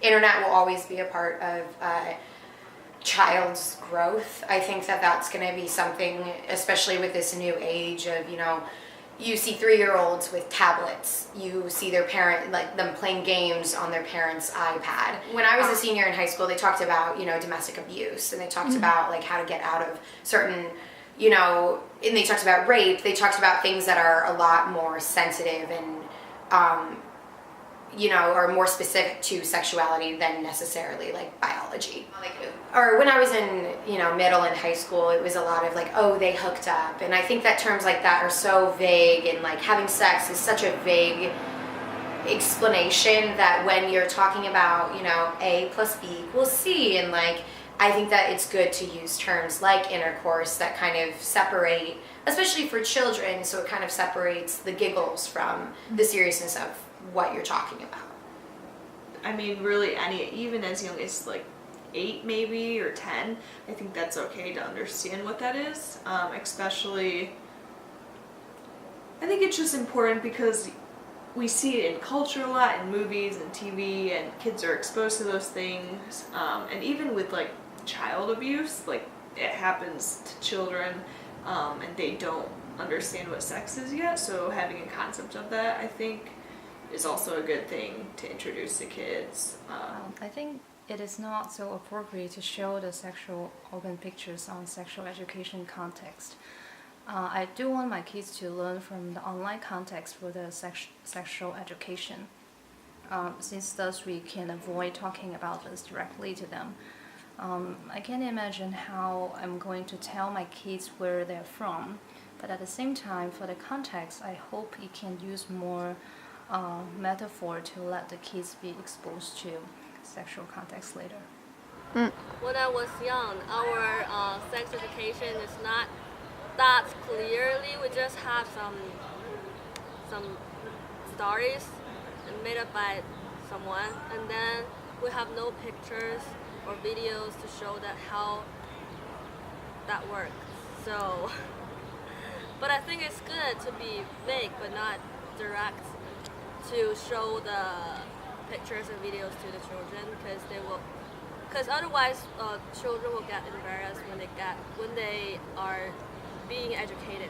Internet will always be a part of child's growth. I think that that's going to be something, especially with this new age of, you see 3-year-olds with tablets. You see their parent, like them playing games on their parents' iPad. When I was a senior in high school, they talked about, domestic abuse, and they talked about like how to get out of certain, and they talked about rape. They talked about things that are a lot more sensitive and, are more specific to sexuality than necessarily like biology. Or when I was in, middle and high school, it was a lot of like, oh, they hooked up. And I think that terms like that are so vague, and like having sex is such a vague explanation that when you're talking about, A plus B equals C, and like, I think that it's good to use terms like intercourse that kind of separate, especially for children, so it kind of separates the giggles from the seriousness of what you're talking about. I mean, really, even as young as like 8 maybe or 10, I think that's okay to understand what that is. Especially, I think it's just important because we see it in culture a lot, in movies and TV, and kids are exposed to those things. And even with like child abuse, like it happens to children, and they don't understand what sex is yet. So having a concept of that, I think, is also a good thing to introduce to kids. I think it is not so appropriate to show the sexual organ pictures on sexual education context. I do want my kids to learn from the online context for the sexual education, since thus we can avoid talking about this directly to them. I can't imagine how I'm going to tell my kids where they're from, but at the same time, for the context, I hope it can use more metaphor to let the kids be exposed to sexual context later. When I was young, our sex education is not that clearly. We just have some stories made up by someone, and then we have no pictures or videos to show that how that works. So, but I think it's good to be vague but not direct, to show the pictures and videos to the children, because otherwise children will get embarrassed when they are being educated.